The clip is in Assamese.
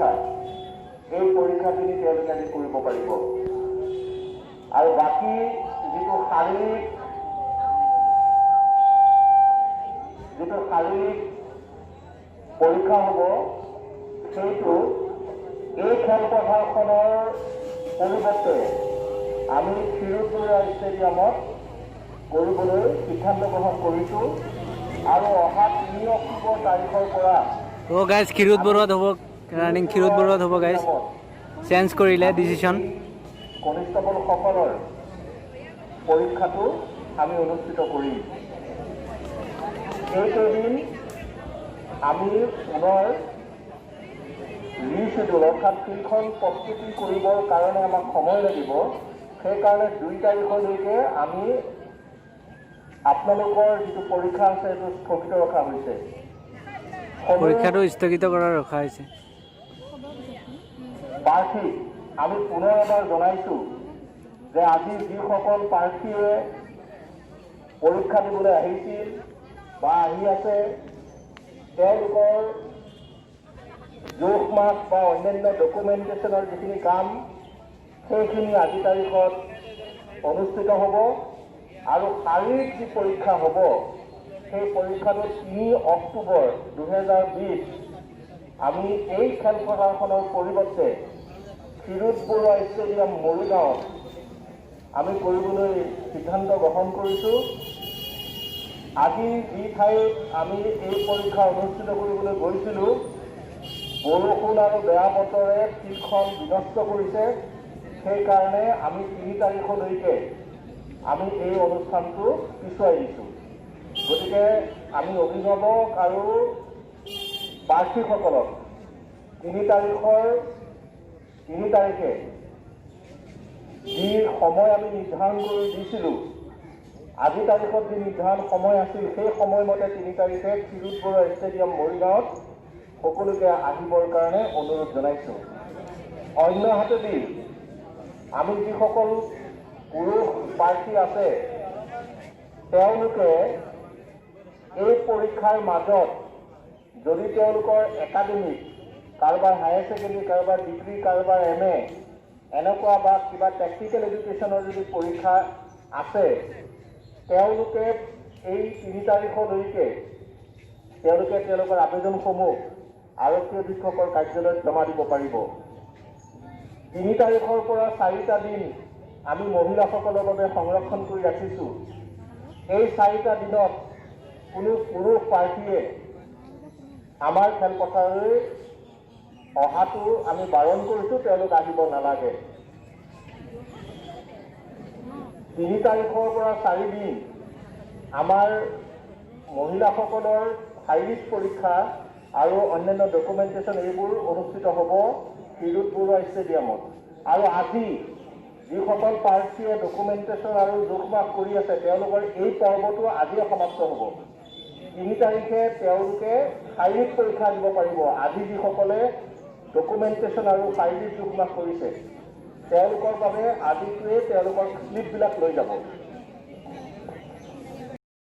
পৰীক্ষা এই পৰীক্ষাখিনি তেওঁলোকে আজি কৰিব পাৰিব আৰু বাকী যিটো শাৰীৰিক পৰীক্ষা হ'ব সেইটো এই খেলপথাৰখনৰ পৰিৱৰ্তে আমি ক্ষীৰোদ ষ্টেডিয়ামত কৰিবলৈ সিদ্ধান্ত গ্ৰহণ কৰিছোঁ আৰু অহা 3 অক্টোবৰ তাৰিখৰ পৰা তো গাইজ ক্ষীৰোদ বৰুৱাত হ'ব ৰানিং ক্ষীৰোদ বৰুৱাত হ'ব গাইজ চেঞ্জ কৰিলে ডিচিশ্যন কনিষ্টেবলসকলৰ পৰীক্ষাটো আমি অনুষ্ঠিত কৰিম এইকেইদিন আমি পুনৰ ৰিশ্বেডিউল অৰ্থাৎ ফিল্ডখন প্ৰস্তুতি কৰিবৰ কাৰণে আমাক সময় লাগিব সেইকাৰণে 2 তাৰিখলৈকে আমি আপোনালোকৰ যিটো পৰীক্ষা আছে সেইটো স্থগিত ৰখা হৈছে পৰীক্ষাটো স্থগিত কৰা ৰখা হৈছে প্ৰাৰ্থী আমি পুনৰ এবাৰ জনাইছোঁ যে আজি যিসকল প্ৰাৰ্থীয়ে পৰীক্ষা দিবলৈ আহিছিল বা আহি আছে তেওঁলোকৰ জোখ মাখ বা অন্যান্য ডকুমেণ্টেশ্যনৰ যিখিনি কাম সেইখিনি আজি তাৰিখত অনুষ্ঠিত হ'ব আৰু শাৰীৰিক যি পৰীক্ষা হ'ব সেই পৰীক্ষাটো 3 অক্টোবৰ 2020 আমি এই খেলপথাৰখনৰ পৰিৱৰ্তে ক্ষীৰোদ বৰুৱা ষ্টেডিয়াম মৰিগাঁৱত আমি কৰিবলৈ সিদ্ধান্ত গ্ৰহণ কৰিছোঁ আজি যি ঠাইত আমি এই পৰীক্ষা অনুষ্ঠিত কৰিবলৈ গৈছিলোঁ বৰষুণ আৰু বেয়া বতৰে ফিল্ডখন বিনষ্ট কৰিছে সেইকাৰণে আমি 3 তাৰিখলৈকে আমি এই অনুষ্ঠানটো পিছুৱাই দিছোঁ গতিকে আমি অভিভাৱক আৰু প্ৰাৰ্থীসকলক 3 তাৰিখে যি সময় আমি নিৰ্ধাৰণ কৰি দিছিলোঁ আজি তাৰিখত যি নিৰ্ধাৰণ সময় আছিল সেই সময়মতে 3 তাৰিখে ক্ষীৰোদ বৰুৱা ষ্টেডিয়াম মৰিগাঁৱত সকলোকে আহিবৰ কাৰণে অনুৰোধ জনাইছোঁ অন্য হাতেদি আমি যিসকল পুৰুষ প্ৰাৰ্থী আছে তেওঁলোকে এই পৰীক্ষাৰ মাজত যদি তেওঁলোকৰ একাডেমিক কাৰোবাৰ হায়াৰ ছেকেণ্ডেৰী কাৰোবাৰ ডিগ্ৰী কাৰোবাৰ MA এনেকুৱা বা কিবা টেকনিকেল এডুকেশ্যনৰ যদি পৰীক্ষা আছে তেওঁলোকে এই 3 তাৰিখলৈকে তেওঁলোকে তেওঁলোকৰ আবেদনসমূহ আৰক্ষী অধীক্ষকৰ কাৰ্যালয়ত জমা দিব পাৰিব 3 তাৰিখৰ পৰা 4টা দিন আমি মহিলাসকলৰ বাবে সংৰক্ষণ কৰি ৰাখিছোঁ এই 4টা দিনত কোনো পুৰুষ প্ৰাৰ্থীয়ে আমাৰ খেলপথাৰলৈ অহাটো আমি বাৰণ কৰিছোঁ তেওঁলোক আহিব নালাগে 3 তাৰিখৰ পৰা 4 দিন আমাৰ মহিলাসকলৰ শাৰীৰিক পৰীক্ষা আৰু অন্যান্য ডকুমেণ্টেশ্যন এইবোৰ অনুষ্ঠিত হ'ব ক্ষীৰোদ বৰুৱা ষ্টেডিয়ামত আৰু আজি যিসকল প্ৰাৰ্থীয়ে ডকুমেণ্টেশ্যন আৰু জোখ মাখ কৰি আছে তেওঁলোকৰ এই পৰ্বটো আজিয়ে সমাপ্ত হ'ব 3 তাৰিখে তেওঁলোকে শাৰীৰিক পৰীক্ষা দিব পাৰিব আজি যিসকলে ডকুমেণ্টেশ্যন আৰু শাৰীৰিক জোখ মাখ কৰিছে তেওঁলোকৰ বাবে আজিটোৱে তেওঁলোকৰ স্লিপবিলাক লৈ যাব